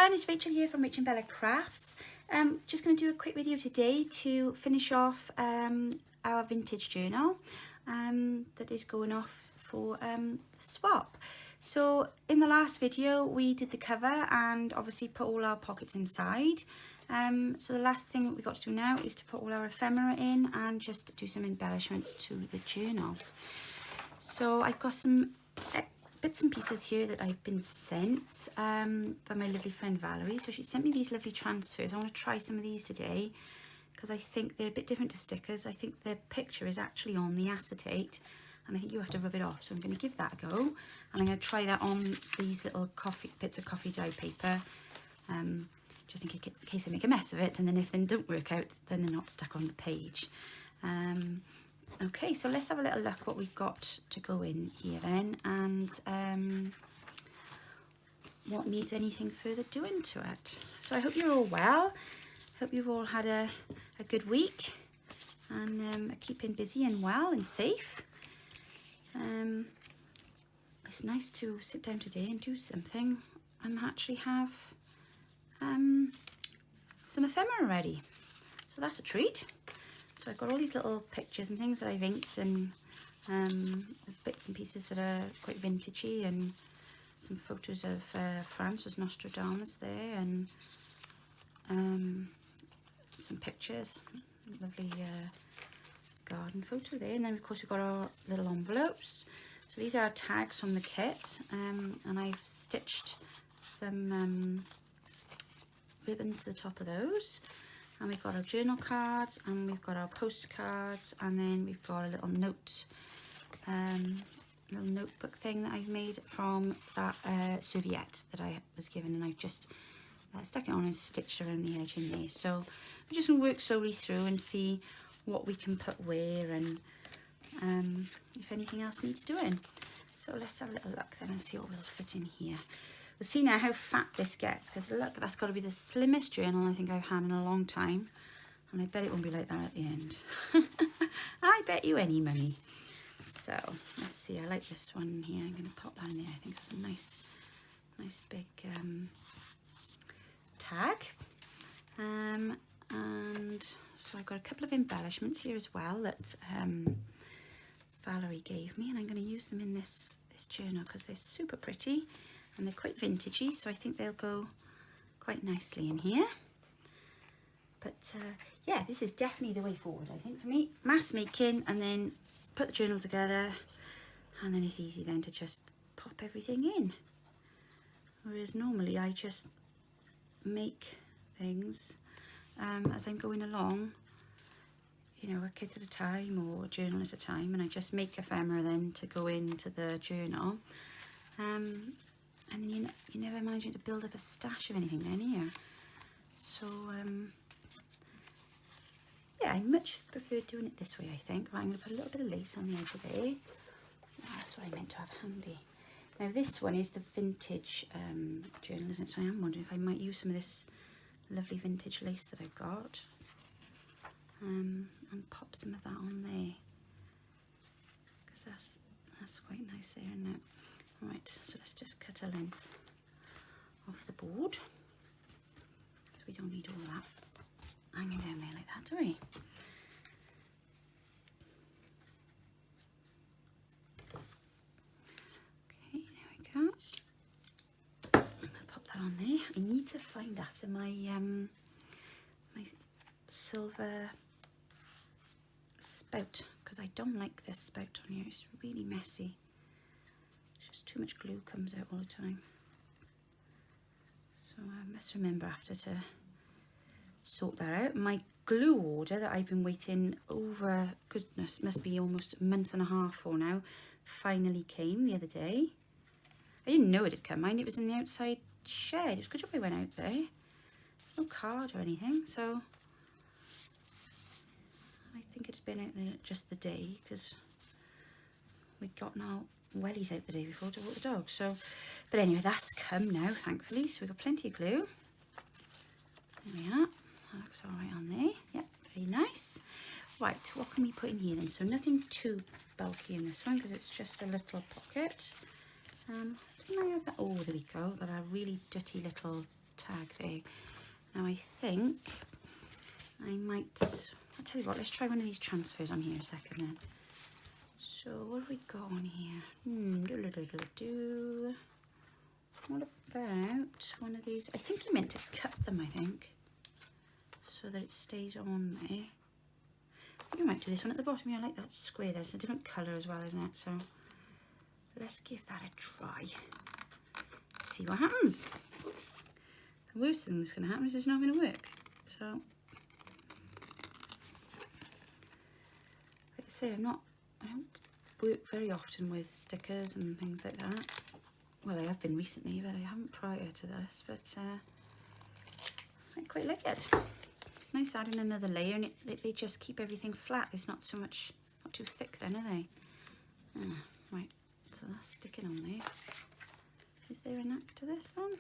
everyone, it's Rachel here from RachandBellaCrafts. Just going to do a quick video today to finish off our vintage journal that is going off for the swap. So in the last video we did the cover and obviously put all our pockets inside. So the last thing that we got to do now is to put all our ephemera in and just do some embellishments to the journal. So I've got some bits and pieces here that I've been sent by my lovely friend Valerie. So she sent me these lovely transfers. I want to try some of these today because I think they're a bit different to stickers. I think the picture is actually on the acetate and I think you have to rub it off. So I'm going to give that a go and I'm going to try that on these little bits of coffee dye paper just in case I make a mess of it, and then if they don't work out then they're not stuck on the page. Okay, so let's have a little look what we've got to go in here then, and what needs anything further doing to it. So I hope you're all well. Hope you've all had a good week and are keeping busy and well and safe. It's nice to sit down today and do something and actually have some ephemera ready. So that's a treat. So I've got all these little pictures and things that I've inked and bits and pieces that are quite vintagey, and some photos of France, there's Nostradamus there, and some pictures, lovely garden photo there, and then of course we've got our little envelopes. So these are our tags from the kit, and I've stitched some ribbons to the top of those. And we've got our journal cards, and we've got our postcards, and then we've got a little note, little notebook thing that I've made from that serviette that I was given, and I've just stuck it on and stitched around the edge in there. So we're just going to work slowly through and see what we can put where, and if anything else needs doing. So let's have a little look then and see what will fit in here. We'll see now how fat this gets, because look, that's got to be the slimmest journal I think I've had in a long time, and I bet it won't be like that at the end. I bet you any money. So let's see, I like this one here. I'm going to pop that in there. I think that's a nice big tag. And so I've got a couple of embellishments here as well that Valerie gave me, and I'm going to use them in this journal because they're super pretty. And they're quite vintagey, so I think they'll go quite nicely in here. But yeah, this is definitely the way forward, I think, for me. Mass making, and then put the journal together, and then it's easy then to just pop everything in. Whereas normally I just make things as I'm going along, you know, a kit at a time or a journal at a time, and I just make ephemera then to go into the journal. And then you're never managing to build up a stash of anything then, here. So yeah, I much prefer doing it this way, I think. Right, I'm going to put a little bit of lace on the edge of there. That's what I meant to have handy. Now this one is the vintage journal, isn't it? So I am wondering if I might use some of this lovely vintage lace that I've got and pop some of that on there, because that's quite nice there, isn't it? Right, so let's just cut a length off the board, so we don't need all that hanging down there like that, do we? Okay, there we go. I'm going to pop that on there. I need to find after my my silver spout, because I don't like this spout on here. It's really messy. Too much glue comes out all the time, so I must remember after to sort that out. My glue order that I've been waiting over, goodness, must be almost a month and a half for now, finally came the other day. I didn't know it had come, mind, it was in the outside shed. It was a good job I went out there. No card or anything, so I think it had been out there just the day, because we'd gotten our wellies out the day before to walk the dog. So, but anyway, that's come now, thankfully. So we've got plenty of glue. There we are. That looks all right on there. Yep, very nice. Right, what can we put in here then? So nothing too bulky in this one because it's just a little pocket. Didn't I have that? Oh, there we go. Got a really dirty little tag there. Now I think I might, I'll tell you what, let's try one of these transfers on here a second then. So what have we got on here? What about one of these? I think you meant to cut them, I think, so that it stays on there. I think I might do this one at the bottom here. I like that square there. It's a different colour as well, isn't it? So let's give that a try. See what happens. The worst thing that's going to happen is it's not going to work. So, like I say, I don't work very often with stickers and things like that. Well, I have been recently, but I haven't prior to this. But I quite like it. It's nice adding another layer, and they just keep everything flat. It's not so much, not too thick then, are they? Right, so that's sticking on there. Is there a knack to this then?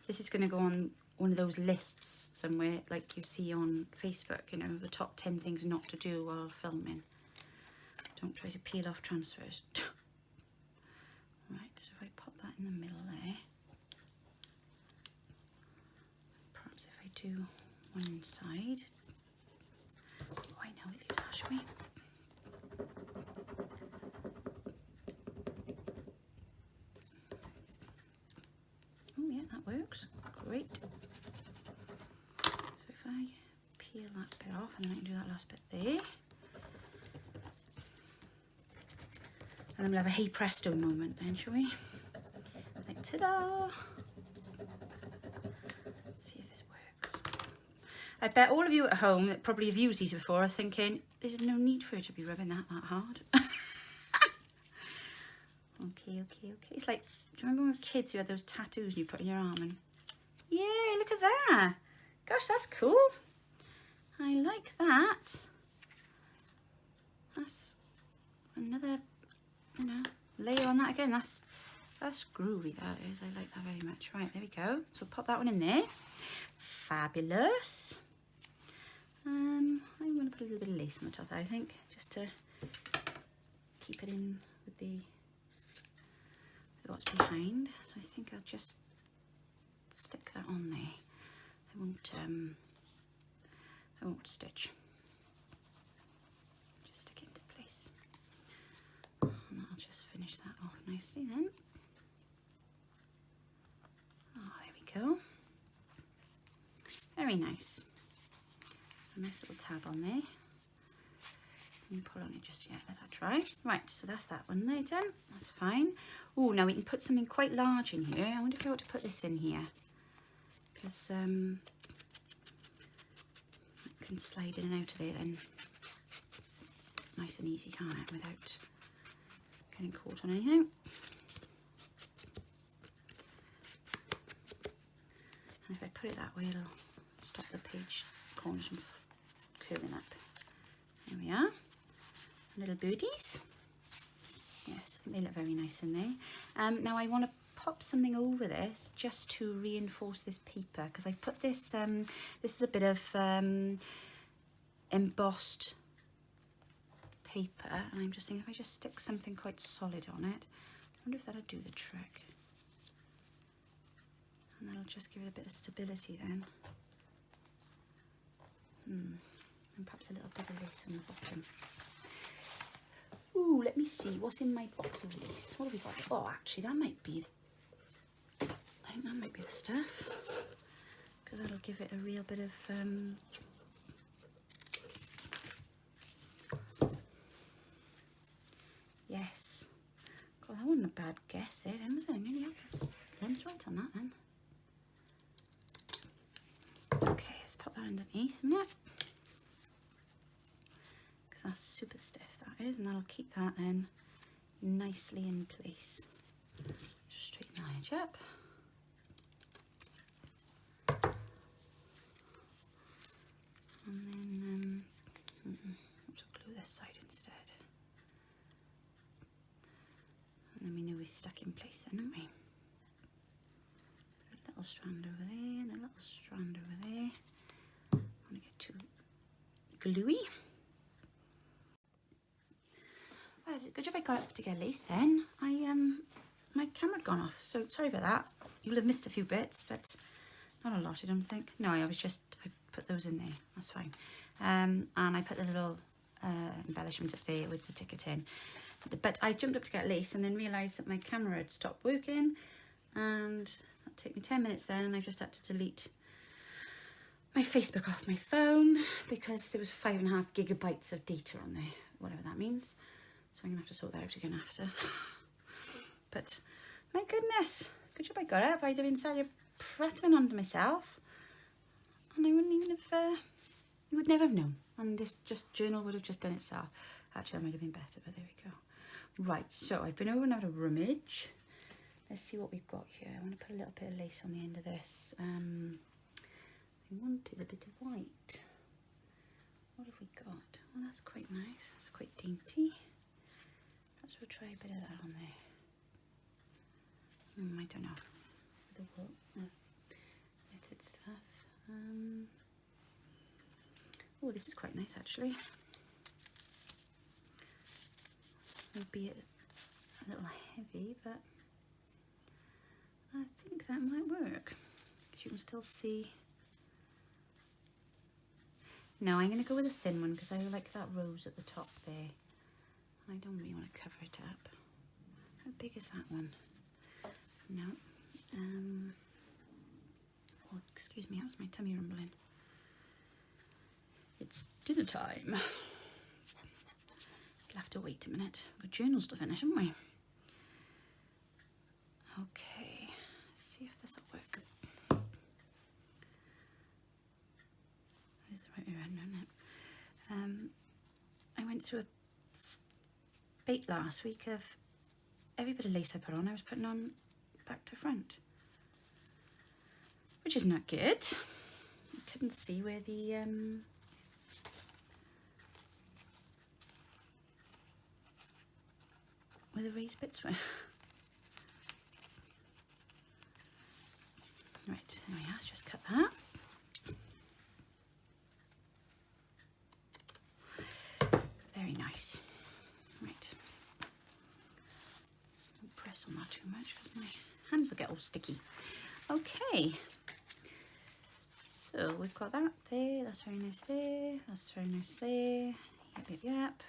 This is going to go on one of those lists somewhere, like you see on Facebook, you know, the top 10 things not to do while filming. Don't try to peel off transfers. Right, so if I pop that in the middle there, perhaps if I do one side, oh, I know it leaves that, shall we? Oh yeah, that works, great. So if I peel that bit off, and then I can do that last bit there. And then we'll have a hey presto moment then, shall we? Like, ta-da! Let's see if this works. I bet all of you at home that probably have used these before are thinking, there's no need for it to be rubbing that hard. Okay. It's like, do you remember when we were kids who had those tattoos and you put in your arm and... Yeah, look at that. Gosh, that's cool. I like that. That's another... you know, layer on that again. That's groovy, that is. I like that very much. Right, there we go. So we'll pop that one in there. Fabulous. I'm going to put a little bit of lace on the top there, I think, just to keep it in with what's behind. So I think I'll just stick that on there. I won't stitch. Just stick it into place. And I'll just finish that off nicely then. Oh, there we go. Very nice. A nice little tab on there. And pull on it just yet, let that dry. Right, so that's that one there done. That's fine. Oh, now we can put something quite large in here. I wonder if I ought to put this in here. Because I can slide in and out of there then. Nice and easy, can't it? Without getting caught on anything. And if I put it that way, it'll stop the page corners from curling up. There we are. Little birdies. Yes, I think they look very nice in there. Now I want to pop something over this just to reinforce this paper, because I put this, this is a bit of embossed paper, and I'm just thinking if I just stick something quite solid on it, I wonder if that'll do the trick. And that'll just give it a bit of stability then. And perhaps a little bit of lace on the bottom. Ooh, let me see, what's in my box of lace? What have we got? Oh, actually, that might be, I think that might be the stuff. Because that'll give it a real bit of, yes. God, that wasn't a bad guess there then, was it? I nearly had the lens right on that then. Okay, let's pop that underneath, isn't it? Because that's super stiff, that is, and that'll keep that then nicely in place. Just straighten that edge up. And then, let's glue this side instead. And then we know we're stuck in place then, aren't we? A little strand over there and a little strand over there. I don't want to get too gluey. Well, got up to get lace then, my camera had gone off, so sorry about that. You'll have missed a few bits, but not a lot, I don't think. No, I put those in there, that's fine. And I put the little embellishment up there with the ticket in. But I jumped up to get lace and then realised that my camera had stopped working, and that took me 10 minutes then, and I just had to delete my Facebook off my phone because there was 5.5 gigabytes of data on there, whatever that means. So I'm gonna have to sort that out again after. But my goodness, good job I got it. If I'd have been sat prattling onto myself, and I wouldn't even have, you would never have known. And this journal would have just done itself. Actually, that might have been better, but there we go. Right, so I've been over and had a rummage. Let's see what we've got here. I want to put a little bit of lace on the end of this. I wanted a bit of white. What have we got? Well, that's quite nice. That's quite dainty. Perhaps we'll try a bit of that on there. I don't know. The wool, knitted stuff. Oh, this is quite nice actually. Maybe a little heavy, but I think that might work. Because you can still see. No, I'm going to go with a thin one because I like that rose at the top there. I don't really want to cover it up. How big is that one? No. Oh, excuse me, that was my tummy rumbling. It's dinner time. We'll have to wait a minute. We've got journal stuff in it, haven't we? Okay, let's see if this will work. That is the right way around, isn't it? I went through a spate last week of every bit of lace I put on, I was putting on back to front, which is not good. I couldn't see where the raised bits were. Right, there we are, let's just cut that. Very nice. Right. Don't press on that too much because my hands will get all sticky. Okay. So we've got that there, that's very nice there, that's very nice there. Yep, yep, yep. Yep,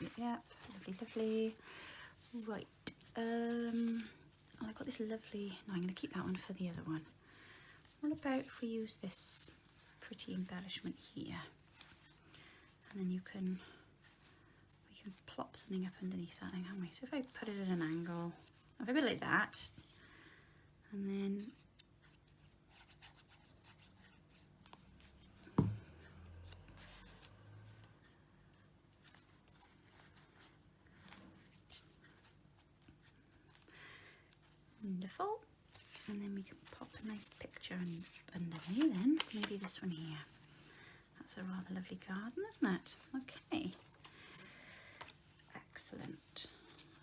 yep, yep. Lovely, lovely. Right. I've got this lovely, no, I'm going to keep that one for the other one. What about if we use this pretty embellishment here? And then we can plop something up underneath that thing, can't we? So if I put it at an angle, a bit like that, and then wonderful. And then we can pop a nice picture under here then. Maybe this one here. That's a rather lovely garden, isn't it? Okay. Excellent.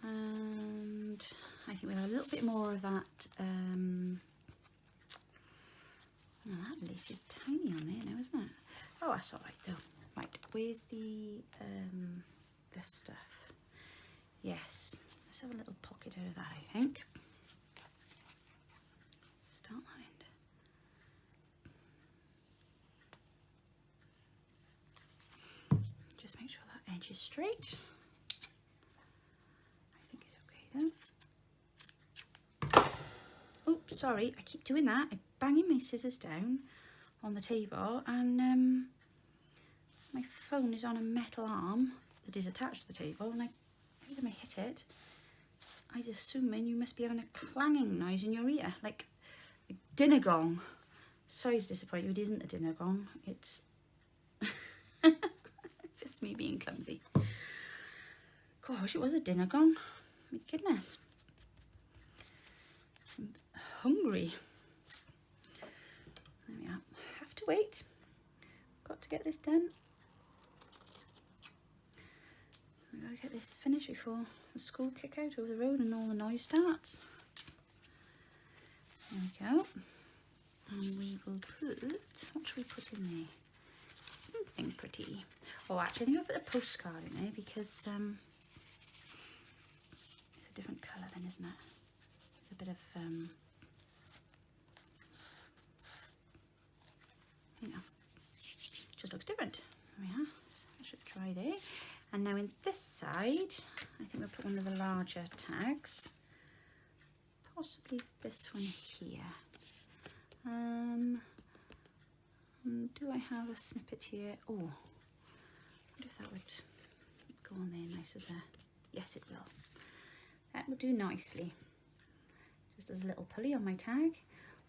And I think we have a little bit more of that. Oh, that lace is tiny on there now, isn't it? Oh, that's all right though. Right, where's the this stuff? Yes, let's have a little pocket out of that, I think. Start that end. Just make sure that edge is straight. I think it's okay though. Oops, sorry, I keep doing that. I'm banging my scissors down on the table, and my phone is on a metal arm that is attached to the table, and every time I hit it, I'd assume you must be having a clanging noise in your ear, like a dinner gong. Sorry to disappoint you, it isn't a dinner gong, it's just me being clumsy. God, I wish it was a dinner gong. My goodness. I'm hungry. There we are. Have to wait. Got to get this done. I've got to get this finished before the school kick out over the road and all the noise starts. There we go. And we will put, what should we put in there? Something pretty. Oh, actually, I think I'll put a postcard in there because different colour then, isn't it? It's a bit of, you know, just looks different. There we are. So I should try there. And now in this side, I think we'll put one of the larger tags. Possibly this one here. Do I have a snippet here? Oh, I wonder if that would go on there nice as a... Yes, it will. That will do nicely. Just as a little pulley on my tag.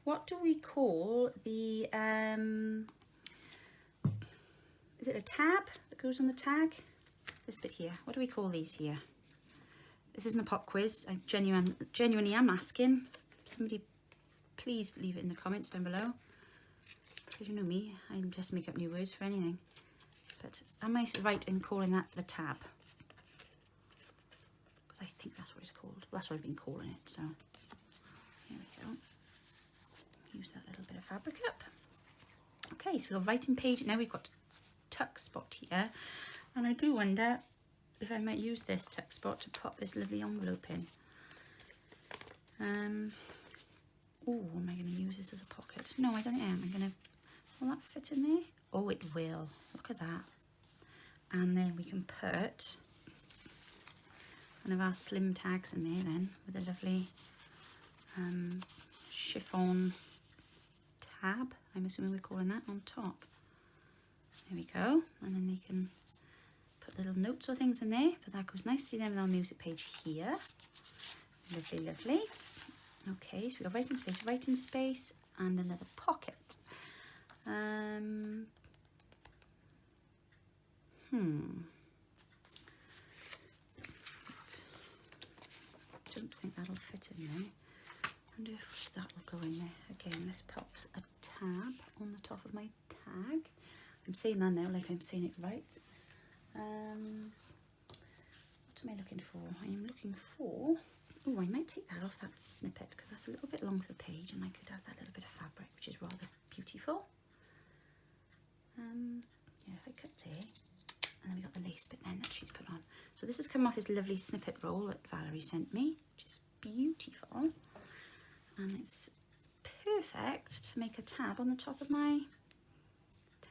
What do we call the... is it a tab that goes on the tag? This bit here. What do we call these here? This isn't a pop quiz. I genuinely am asking. Somebody please leave it in the comments down below. Because you know me, I just make up new words for anything. But am I right in calling that the tab? Because I think that's what it's called. That's what I've been calling it. So here we go. Use that little bit of fabric up. Okay, so we're writing page. Now we've got tuck spot here. And I do wonder if I might use this tuck spot to pop this lovely envelope in. Oh, am I going to use this as a pocket? No, I don't think I am. I'm going to... Will that fit in there? Oh, it will. Look at that. And then we can put one of our slim tags in there then with a lovely chiffon tab. I'm assuming we're calling that on top. There we go. And then they can put little notes or things in there, but that goes nicely then with our music page here. Lovely, lovely. Okay, so we've got writing space, and another pocket. I don't think that'll fit in there. I wonder if that'll go in there. Again, this pops a tab on the top of my tag. I'm saying that now like I'm saying it right. What am I looking for? I am looking for... Oh, I might take that off that snippet because that's a little bit long for the page, and I could have that little bit of fabric, which is rather beautiful. Yeah, if I cut there, and then we got the lace bit then that she's put on. So this has come off this lovely snippet roll that Valerie sent me, which is beautiful, and it's perfect to make a tab on the top of my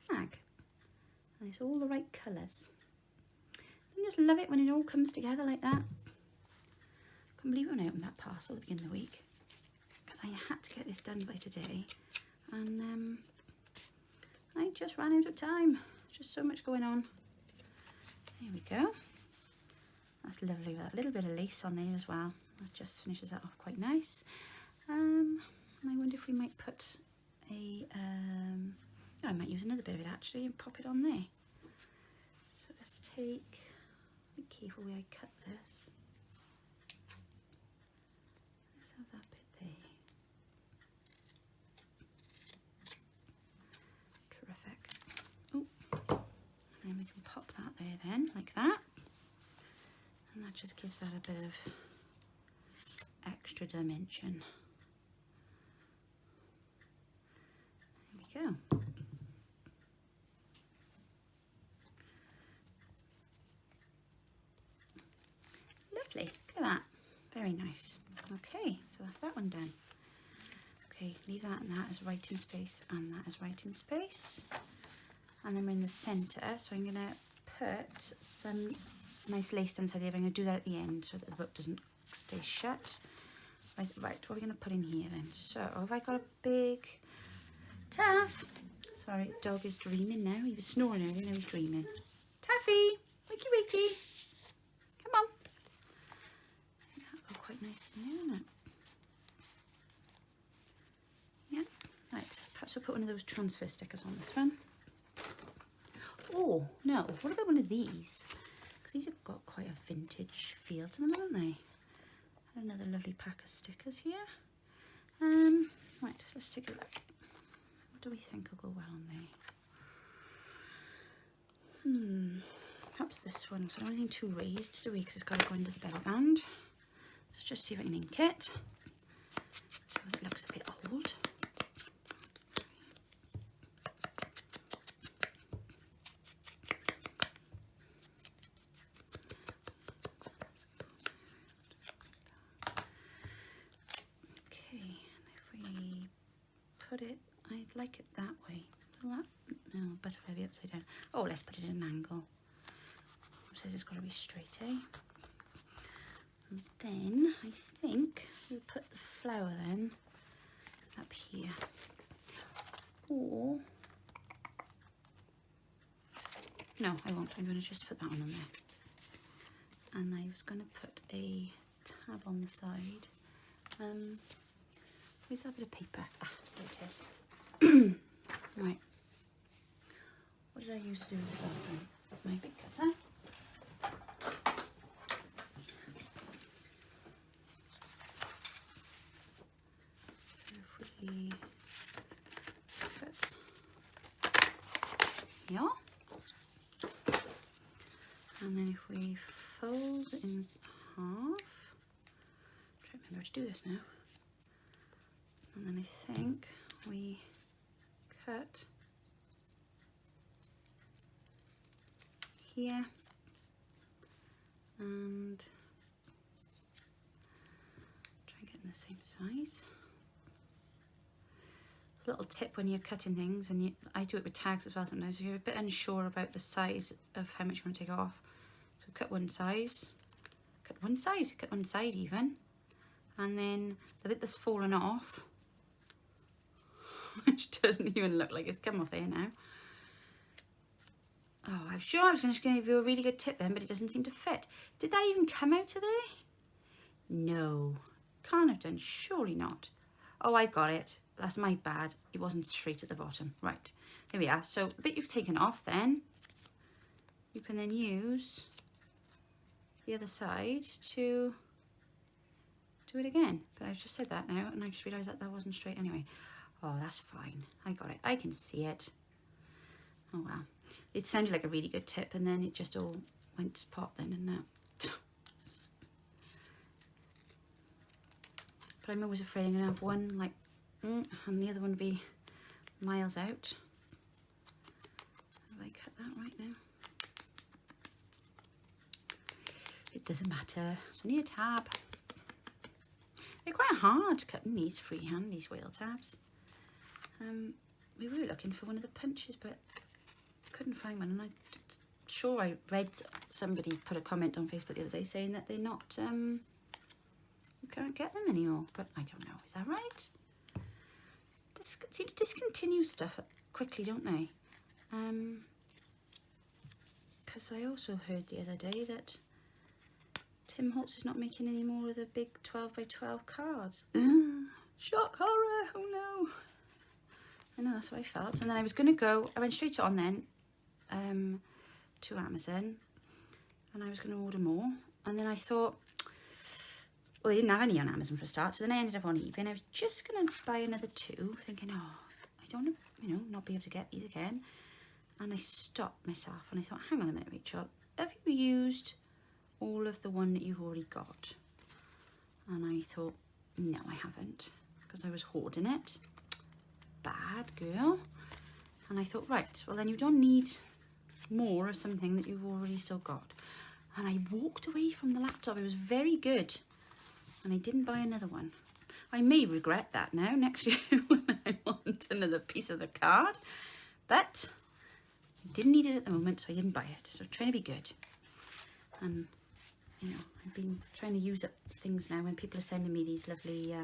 tag, and it's all the right colours. I just love it when it all comes together like that. Couldn't believe when I opened that parcel at the beginning of the week, because I had to get this done by today, and I just ran out of time. Just so much going on. There we go. That's lovely with that little bit of lace on there as well. That just finishes that off quite nice. And I wonder if we might put a I might use another bit of it actually and pop it on there. So let's take, be careful where I cut this. Let's have that bit there. Terrific. Oh, and then we can pop that there then, like that. And that just gives that a bit of extra dimension. There we go. Lovely, look at that. Very nice. Okay, so that's that one done. Okay, leave that and that as writing space and that as writing space. And then we're in the centre, so I'm going to put some nice lace inside there. I'm going to do that at the end so that the book doesn't stay shut. Right, what are we going to put in here then? So, have I got a big Taff? Sorry, dog is dreaming now. He was snoring earlier, now he's dreaming. Taffy, wakey wakey. Come on. That'll go quite nice in there, isn't it? Yeah, right. Perhaps we'll put one of those transfer stickers on this one. Oh, no. What about one of these? Because these have got quite a vintage feel to them, haven't they? Another lovely pack of stickers here. Right, let's take a look. What do we think will go well on there? Perhaps this one. So I don't think too raised, do we? Because it's got to go into the belly band. Let's just see if I can ink it. So it looks a bit old. put it, I'd like it that way. Will that, no, butterfly be upside down. Oh, let's put it at an angle. It says it's got to be straight, eh? And then I think we'll put the flower then up here. Or, no, I won't. I'm going to just put that one on there. And I was going to put a tab on the side. Where's that bit of paper? Ah, there it is. Right. What did I use to do this last time? My big cutter. So if we cut here, and then if we fold it in half, try to remember to do this now. And then I think we cut here and try and get in the same size. It's a little tip when you're cutting things, and I do it with tags as well sometimes, so you're a bit unsure about the size of how much you want to take off. So cut one size, cut one side even, and then the bit that's fallen off, which doesn't even look like it's come off there now. Oh, I'm sure I was going to give you a really good tip then, but it doesn't seem to fit. Did that even come out of there? No, can't have done, surely not. Oh, I got it. That's my bad. It wasn't straight at the bottom. Right, there we are. So the bit you've taken off then, you can then use the other side to do it again. But I've just said that now, and I just realised that that wasn't straight anyway. Oh, that's fine. I got it. I can see it. Oh, well. It sounded like a really good tip, and then it just all went to pot then, didn't it? But I'm always afraid I'm going to have one, like, and the other one be miles out. Have I cut that right now? It doesn't matter. It's only a tab. They're quite hard cutting these freehand, these whale tabs. We were looking for one of the punches, but couldn't find one, and I'm sure I read somebody put a comment on Facebook the other day saying that they're not, you can't get them anymore, but I don't know, is that right? Seem to discontinue stuff quickly, don't they? Because I also heard the other day that Tim Holtz is not making any more of the big 12 by 12 cards. Shock horror, oh no. I know, that's what I felt. And then I was going to go, I went straight on then to Amazon, and I was going to order more. And then I thought, well, they didn't have any on Amazon for a start, so then I ended up on eBay, and I was just going to buy another two, thinking, oh, I don't want to, you know, not be able to get these again. And I stopped myself, and I thought, hang on a minute, Rachel, have you used all of the one that you've already got? And I thought, no, I haven't, because I was hoarding it. Bad girl. And I thought, right, well then you don't need more of something that you've already still got. And I walked away from the laptop. It was very good, and I didn't buy another one. I may regret that now next year when I want another piece of the card, but I didn't need it at the moment, so I didn't buy it. So I'm trying to be good. And you know, I've been trying to use up things now when people are sending me these lovely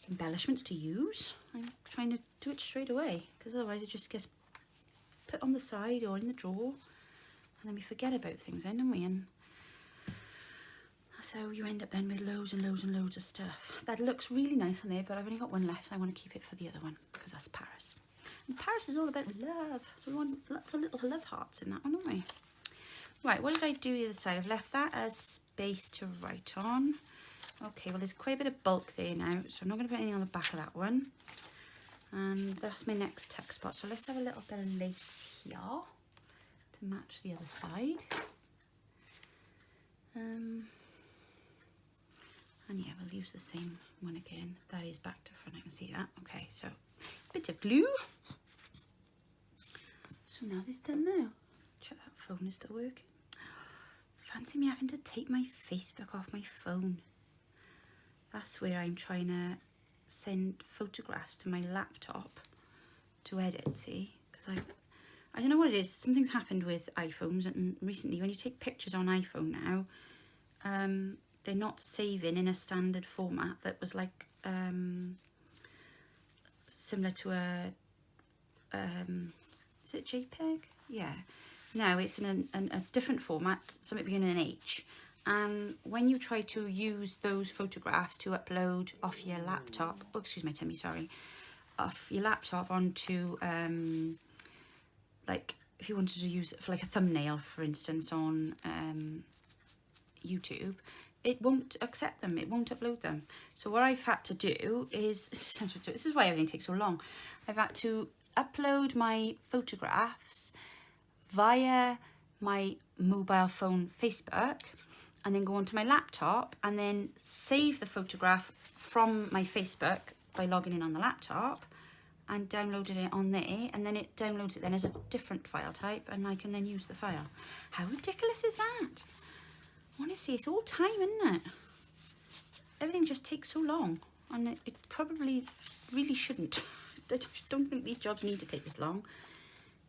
embellishments to use. I'm trying to do it straight away, because otherwise it just gets put on the side or in the drawer, and then we forget about things then, don't we? And so you end up then with loads and loads and loads of stuff. That looks really nice on there, but I've only got one left. I want to keep it for the other one, because that's Paris. And Paris is all about love, so we want lots of little love hearts in that one, don't we? Right, what did I do the other side? I've left that as space to write on. Okay, well there's quite a bit of bulk there now, so I'm not going to put anything on the back of that one. And that's my next tuck spot. So let's have a little bit of lace here to match the other side. And yeah, we'll use the same one again. That is back to front, I can see that. Okay, so a bit of glue. So now this done now. Check that phone is still working. Fancy me having to take my Facebook off my phone. That's where I'm trying to send photographs to my laptop to edit, see, because I don't know what it is, something's happened with iPhones, and recently when you take pictures on iPhone now, they're not saving in a standard format that was like similar to a is it JPEG? Yeah. No, it's in a different format, something beginning with an H. And when you try to use those photographs to upload off your laptop, oh, excuse my tummy, sorry, off your laptop onto, like, if you wanted to use it for like a thumbnail, for instance, on YouTube, it won't accept them, it won't upload them. So what I've had to do is, this is why everything takes so long, I've had to upload my photographs via my mobile phone Facebook, and then go onto my laptop and then save the photograph from my Facebook by logging in on the laptop and downloaded it on there, and then it downloads it then as a different file type, and I can then use the file. How ridiculous is that? Honestly, it's all time, isn't it? Everything just takes so long, and it probably really shouldn't. I don't think these jobs need to take this long.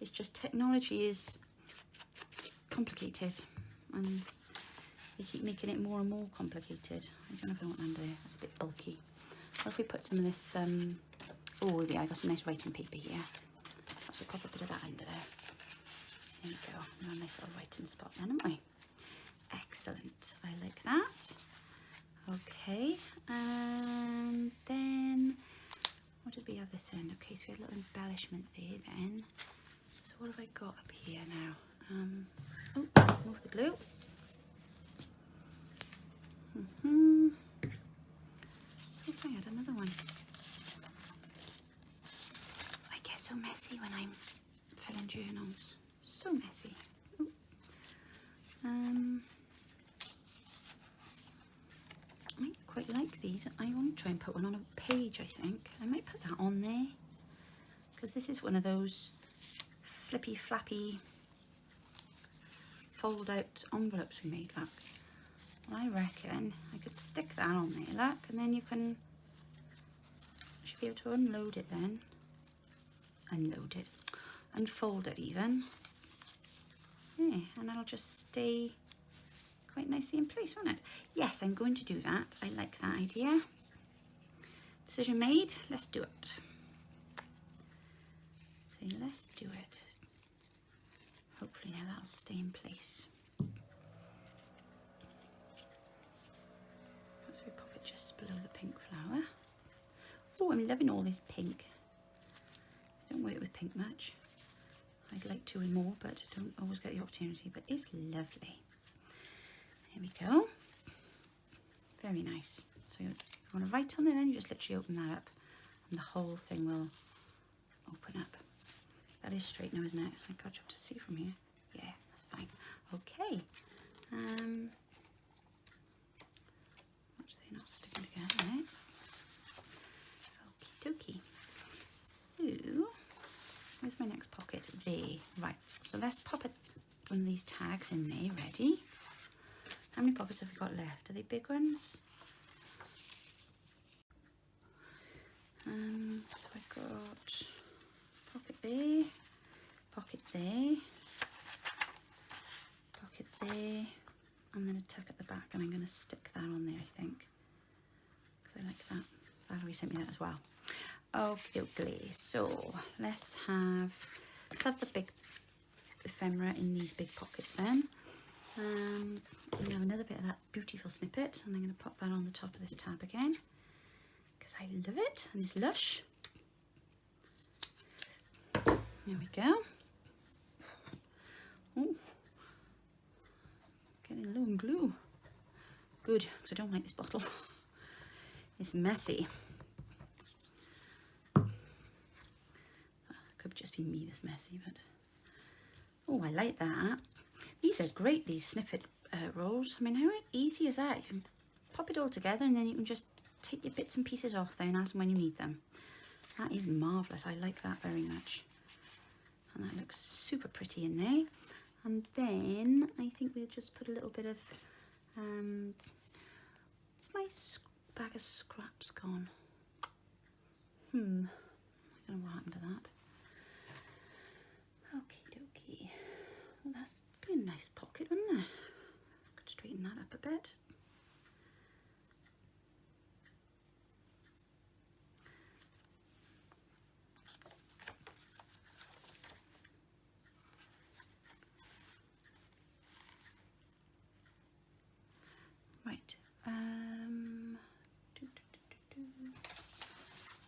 It's just technology is complicated, and they keep making it more and more complicated. I don't know if I want under there, that's a bit bulky. What if we put some of this, oh yeah, I got some nice writing paper here. Let's pop a bit of that under there. There you go, now a nice little writing spot then, haven't we? Excellent, I like that. Okay, and then, what did we have this end? Okay, so we had a little embellishment there then. So what have I got up here now? Oh, move the glue. I thought I had another one. I get so messy when I'm filling journals. So messy. I might quite like these. I want to try and put one on a page, I think. I might put that on there, because this is one of those flippy flappy fold out envelopes we made, look. Well, I reckon I could stick that on there, look, and then you should be able to unload it then. Unload it. Unfold it even. Yeah, and that'll just stay quite nicely in place, won't it? Yes, I'm going to do that. I like that idea. Decision made. Let's do it. So let's do it. Hopefully now that'll stay in place. So we pop it just below the pink flower. Oh, I'm loving all this pink. I don't work with pink much. I'd like to and more, but I don't always get the opportunity, but it's lovely. Here we go. Very nice. So you want to write on there, then you just literally open that up and the whole thing will open up. That is straight now, isn't it? I got you up to see from here. Yeah, that's fine. Okay. Watch, they're not sticking together, right? Okie dokie. So, where's my next pocket? There. Right. So let's pop one of these tags in there. Ready? How many pockets have we got left? Are they big ones? So I've got pocket there, pocket there, pocket there, and then a tuck at the back, and I'm going to stick that on there, I think, because I like that. Valerie sent me that as well. Okie dokie. So let's have the big ephemera in these big pockets then. We have another bit of that beautiful snippet, and I'm going to pop that on the top of this tab again because I love it and it's lush. There we go. Oh, getting low in glue. Good, because I don't like this bottle. It's messy. Could just be me that's messy, but oh, I like that. These are great, these snippet rolls. I mean, how easy is that? You can pop it all together and then you can just take your bits and pieces off there and as and when you need them. That is marvellous. I like that very much. And that looks super pretty in there. And then I think we'll just put a little bit of, it's my bag of scraps gone. I don't know what happened to that. Okie dokie. Well, that's been a nice pocket, wouldn't it? Could straighten that up a bit. Right.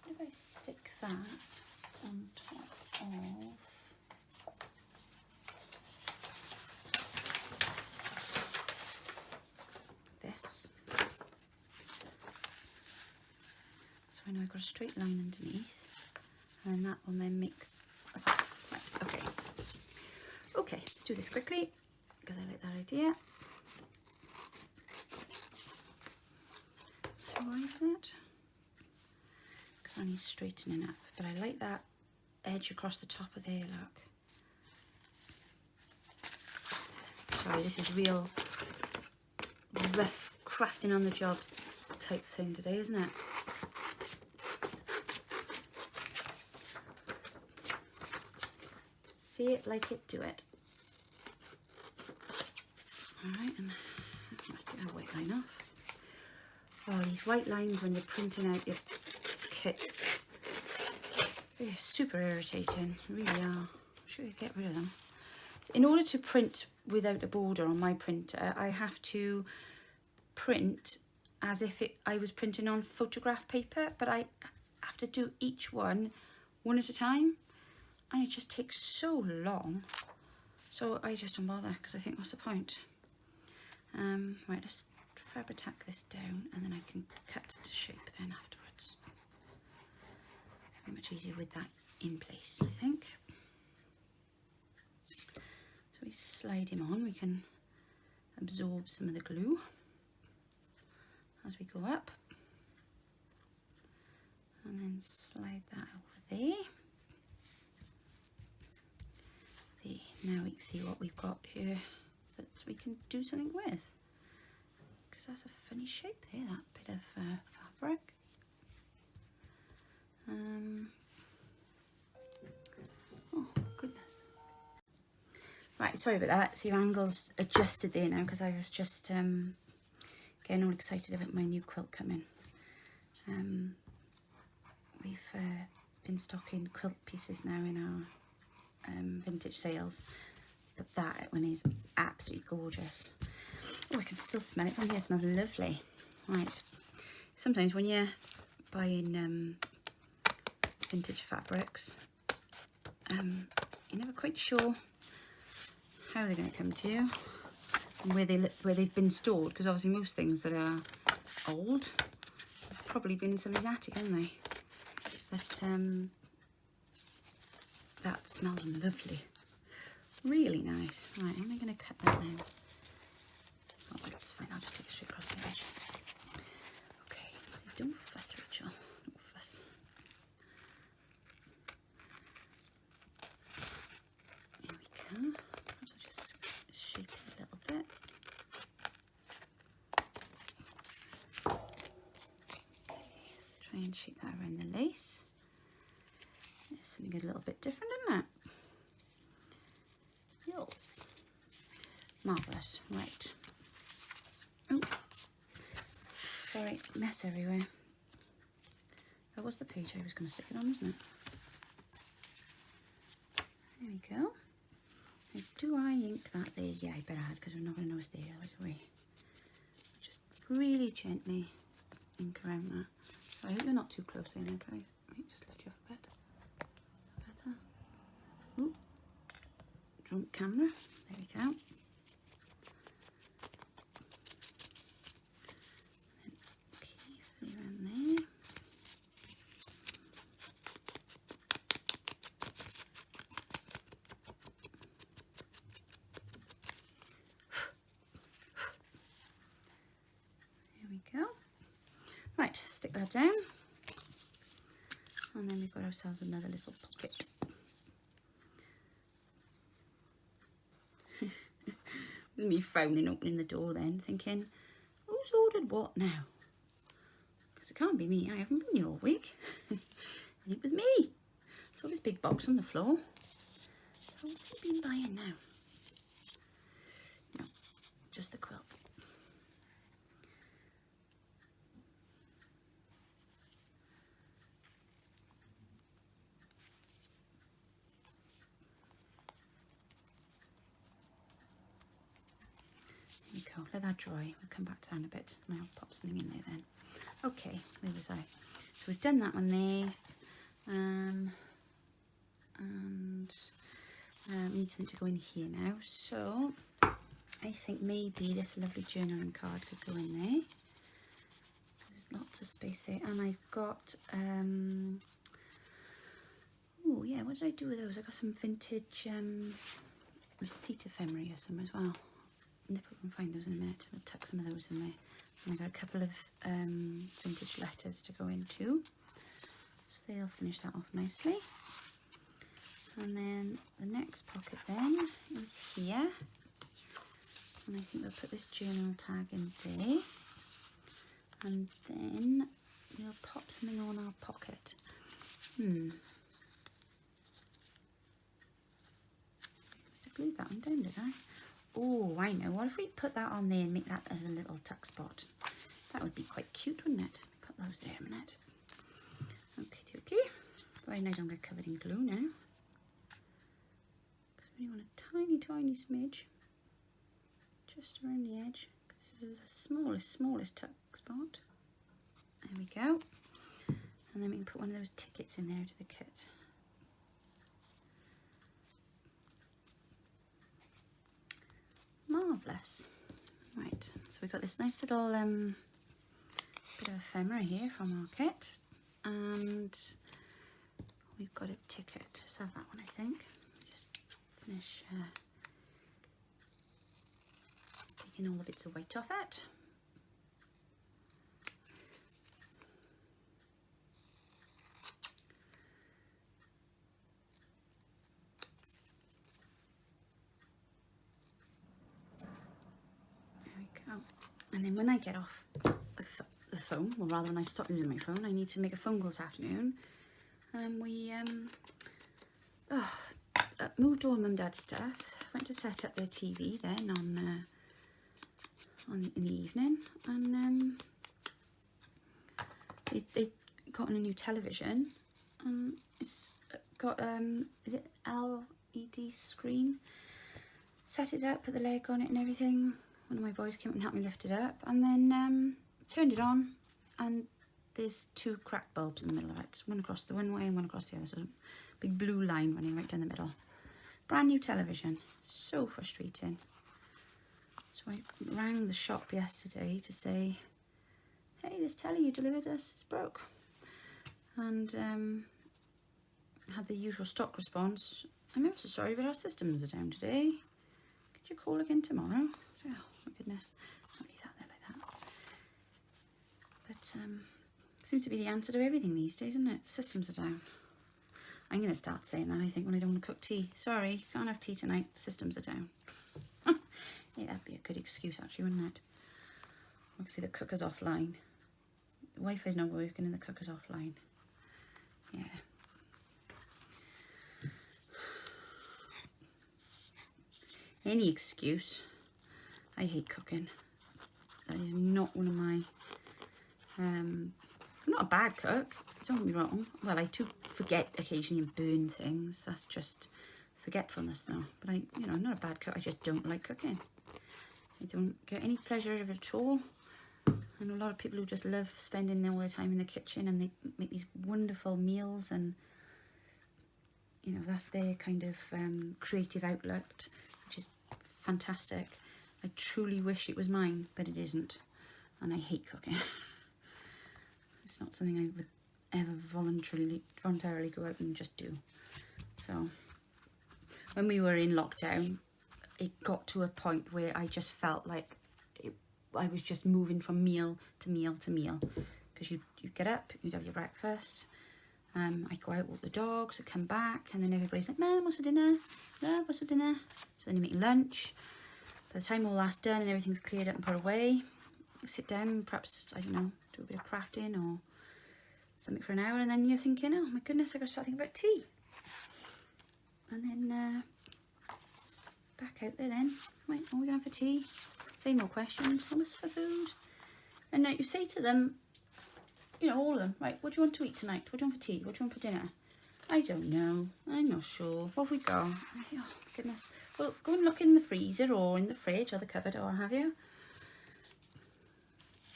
What if I stick that on top of this? So I know I've got a straight line underneath, and that will then make. Right, okay. Okay, let's do this quickly because I like that idea. Widen it because I need straightening up, but I like that edge across the top of there, look. Sorry, this is real rough crafting on the job type thing today, isn't it? See it like it, do it. Alright, and let's take that white line off. Oh, these white lines when you're printing out your kits, they're super irritating, really are. I'm sure you get rid of them. In order to print without a border on my printer, I have to print as if I was printing on photograph paper, but I have to do each one at a time, and it just takes so long. So I just don't bother because I think, what's the point? Right, let's fabric tack this down, and then I can cut to shape then afterwards. Very much easier with that in place, I think. So we slide him on, we can absorb some of the glue as we go up, and then slide that over there. There, now we can see what we've got here that we can do something with. That's a funny shape there, that bit of fabric. Oh goodness. Right, sorry about that. So your angle's adjusted there now because I was just getting all excited about my new quilt coming. We've been stocking quilt pieces now in our vintage sales, but that one is absolutely gorgeous. Oh, I can still smell it from here. It smells lovely. Right. Sometimes when you're buying vintage fabrics, you're never quite sure how they're going to come to you and where they've been stored, because obviously most things that are old have probably been in somebody's attic, haven't they? But that smells lovely. Really nice. Right, how am I going to cut that now? Oh, it's fine, I'll just take it straight across the edge. Okay, so don't fuss, Rachel, don't fuss. There we go. Perhaps I'll just shape it a little bit. Okay, let's try and shape that around the lace. It's something a little bit different, isn't it? Yes. Marvellous, right. Oh, sorry, mess everywhere. That was the page I was going to stick it on, wasn't it? There we go. Now, do I ink that there? Yeah, I better add, because we're not going to know it's there right away. Just really gently ink around that. So I hope you're not too close there now, guys. Let me just lift you up a bit. Better. Ooh. Drunk camera. There we go. Stick that down, and then we've got ourselves another little pocket. With me frowning, opening the door then, thinking, who's ordered what now? Because it can't be me, I haven't been here all week. And it was me. Saw this big box on the floor. What's he been buying now? No, just the quilt. There we go, let that dry. We'll come back down a bit and I'll pop something in there then. Okay, where was I? So we've done that one there. We need something to go in here now. So I think maybe this lovely journaling card could go in there. There's lots of space there. And I've got, oh yeah, what did I do with those? I got some vintage receipt ephemera or some as well. If I can find those in a minute, I'll tuck some of those in there. And I got a couple of vintage letters to go into, so they'll finish that off nicely. And then the next pocket then is here, and I think we'll put this journal tag in there, and then we'll pop something on our pocket. Must have glued that one down, did I? Oh, I know. What if we put that on there and make that as a little tuck spot? That would be quite cute, wouldn't it? Put those there a minute. Okay, okay. Right, I don't get covered in glue now. Because we want a tiny, tiny smidge just around the edge. Because this is the smallest tuck spot. There we go. And then we can put one of those tickets in there to the kit. Marvellous. Right, so we've got this nice little bit of ephemera here from our kit, and we've got a ticket. Let's have that one, I think. Just finish taking all the bits of white off it. And then when I get off the phone, or rather when I stop using my phone, I need to make a phone call this afternoon. We moved all Mum and Dad's stuff. Went to set up their TV then in the evening, and they got on a new television. It's got is it LED screen? Set it up, put the leg on it and everything. One of my boys came up and helped me lift it up, and then turned it on, and there's two cracked bulbs in the middle of it. One across the one way and one across the other. So a big blue line running right down the middle. Brand new television. So frustrating. So I rang the shop yesterday to say, hey, this telly you delivered us is broke. And had the usual stock response. I'm ever so sorry, but our systems are down today. Could you call again tomorrow? Oh my goodness, I'll leave that there like that. But seems to be the answer to everything these days, isn't it? Systems are down. I'm going to start saying that, I think, when I don't want to cook tea. Sorry, can't have tea tonight, systems are down. Yeah, that'd be a good excuse actually, wouldn't it? Obviously the cooker's offline. The Wi-Fi's not working and the cooker's offline. Yeah. Any excuse. I hate cooking. That is not one of my... I'm not a bad cook, don't get me wrong. Well, I do forget occasionally and burn things. That's just forgetfulness now. But I'm not a bad cook. I just don't like cooking. I don't get any pleasure out of it at all. I know a lot of people who just love spending all their time in the kitchen, and they make these wonderful meals, and that's their kind of creative outlet, which is fantastic. I truly wish it was mine, but it isn't, and I hate cooking. It's not something I would ever voluntarily go out and just do. So when we were in lockdown, it got to a point where I just felt like I was just moving from meal to meal to meal, because you'd get up, you'd have your breakfast, I'd go out, walk the dogs, I'd come back, and then everybody's like, Mum, what's for dinner? Love, what's for dinner? So then you make lunch. By the time all that's done and everything's cleared up and put away, sit down and perhaps, I don't know, do a bit of crafting or something for an hour, and then you're thinking, oh my goodness, I got to start thinking about tea. And then back out there then. Right, what are we going to have for tea? Say more questions. What's for food? And now you say to them, you know, all of them, right, what do you want to eat tonight? What do you want for tea? What do you want for dinner? I don't know. I'm not sure. What have we got? I think, oh goodness. Well, go and look in the freezer or in the fridge or the cupboard or have you?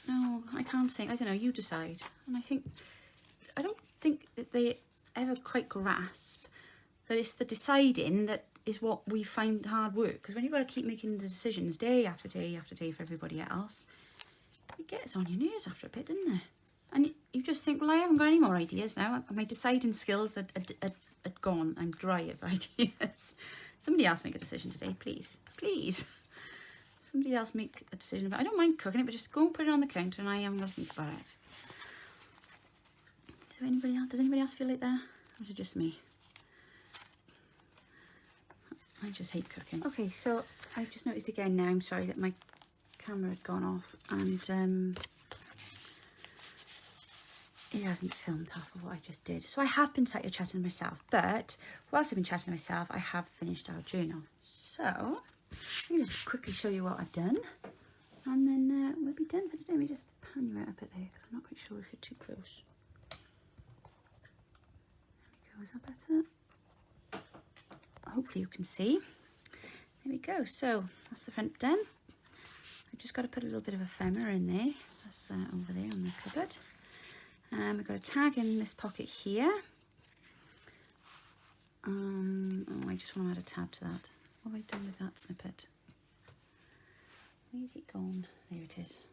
No, I can't think. I don't know. You decide. And I don't think that they ever quite grasp that it's the deciding that is what we find hard work. Because when you've got to keep making the decisions day after day after day for everybody else, it gets on your nerves after a bit, doesn't it? And you just think, well, I haven't got any more ideas now. My deciding skills are gone. I'm dry of ideas. Somebody else make a decision today, please. Please. Somebody else make a decision about it. I don't mind cooking it, but just go and put it on the counter and I am going to think about it. Does anybody else feel like that? Or is it just me? I just hate cooking. Okay, so I've just noticed again now, I'm sorry that my camera had gone off and it hasn't filmed half of what I just did. So I have been sat here chatting to myself, but whilst I've been chatting to myself, I have finished our journal. So let me just quickly show you what I've done and then we'll be done for today. Let me just pan you right up at there because I'm not quite sure if you're too close. There we go, is that better? Hopefully you can see. There we go. So that's the front done. I've just got to put a little bit of ephemera in there. That's over there on the cupboard. We've got a tag in this pocket here. Oh, I just want to add a tab to that. What have I done with that snippet? Where's it gone? There it is.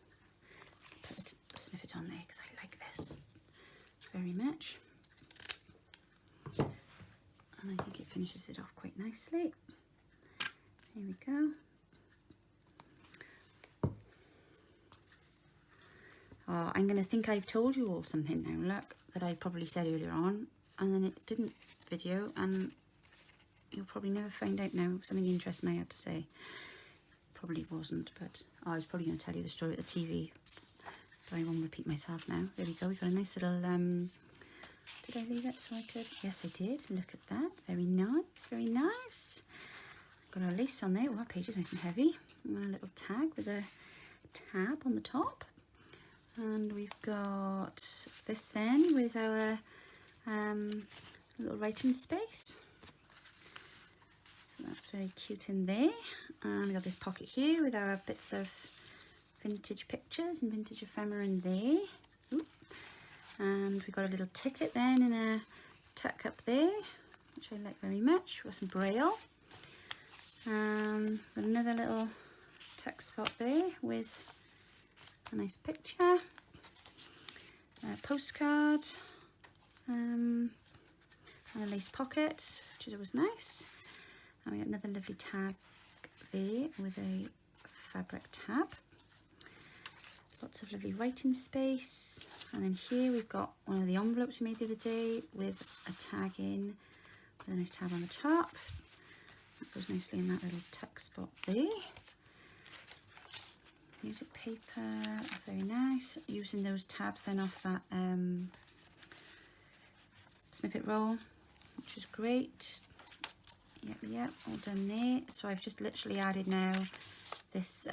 Put a snippet on there because I like this very much. And I think it finishes it off quite nicely. There we go. Oh, I'm going to think I've told you all something now, look, that I probably said earlier on, and then it didn't video, and you'll probably never find out now something interesting I had to say. Probably wasn't, but I was probably going to tell you the story at the TV, but I won't repeat myself now. There we go, we got a nice little, did I leave it so I could? Yes, I did. Look at that. Very nice, very nice. Got our lace on there. Oh, our page is nice and heavy. And a little tag with a tab on the top. And we've got this then with our little writing space. So that's very cute in there. And we've got this pocket here with our bits of vintage pictures and vintage ephemera in there. Ooh. And we've got a little ticket then in a tuck up there, which I like very much. We've got some braille. Got another little tuck spot there with a nice picture, a postcard, and a lace pocket, which is always nice. And we got another lovely tag there with a fabric tab. Lots of lovely writing space. And then here we've got one of the envelopes we made the other day with a tag in, with a nice tab on the top. That goes nicely in that little tuck spot there. Music paper, very nice. Using those tabs then off that snippet roll, which is great. Yep, all done there. So I've just literally added now this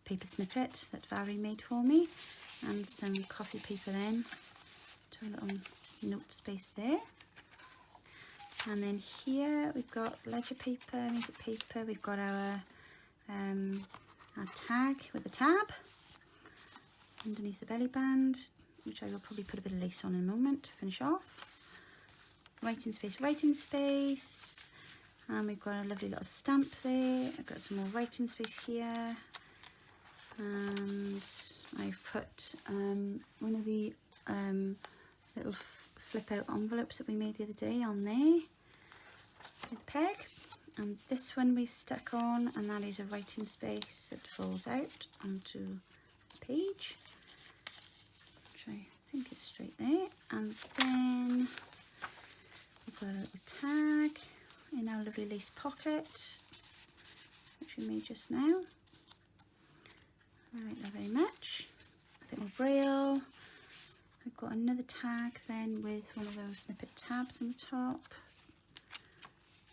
paper snippet that Valerie made for me, and some coffee paper then to a little note space there. And then here we've got ledger paper, music paper. We've got our tag with the tab underneath the belly band, which I will probably put a bit of lace on in a moment to finish off. Writing space, and we've got a lovely little stamp there. I've got some more writing space here, and I've put one of the little flip out envelopes that we made the other day on there with peg. And this one we've stuck on, and that is a writing space that falls out onto the page, which I think is straight there. And then we've got a little tag in our lovely lace pocket, which we made just now. I like that very much. A bit more braille, I've got another tag then with one of those snippet tabs on the top.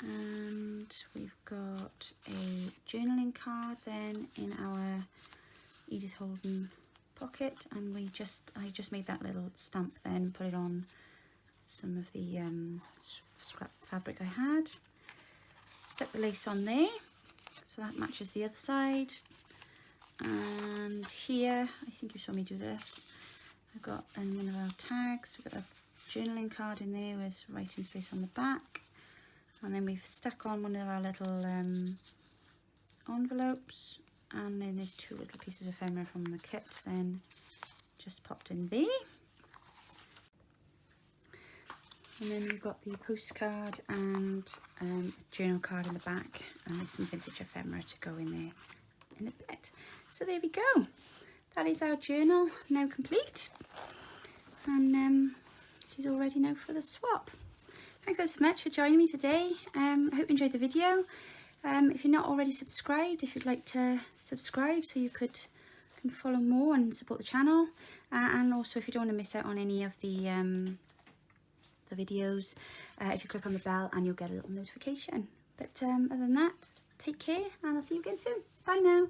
And we've got a journaling card then in our Edith Holden pocket, and I just made that little stamp then, put it on some of the scrap fabric I had. Stuck the lace on there, so that matches the other side. And here, I think you saw me do this, I've got one of our tags. We've got a journaling card in there with writing space on the back. And then we've stuck on one of our little envelopes, and then there's two little pieces of ephemera from the kit then just popped in there. And then we've got the postcard and journal card in the back, and there's some vintage ephemera to go in there in a bit. So there we go. That is our journal now complete, and she's all ready now for the swap. Thanks so much for joining me today. I hope you enjoyed the video. If you're not already subscribed, if you'd like to subscribe so you can follow more and support the channel, and also if you don't want to miss out on any of the videos, if you click on the bell and you'll get a little notification. But other than that, take care, and I'll see you again soon. Bye now.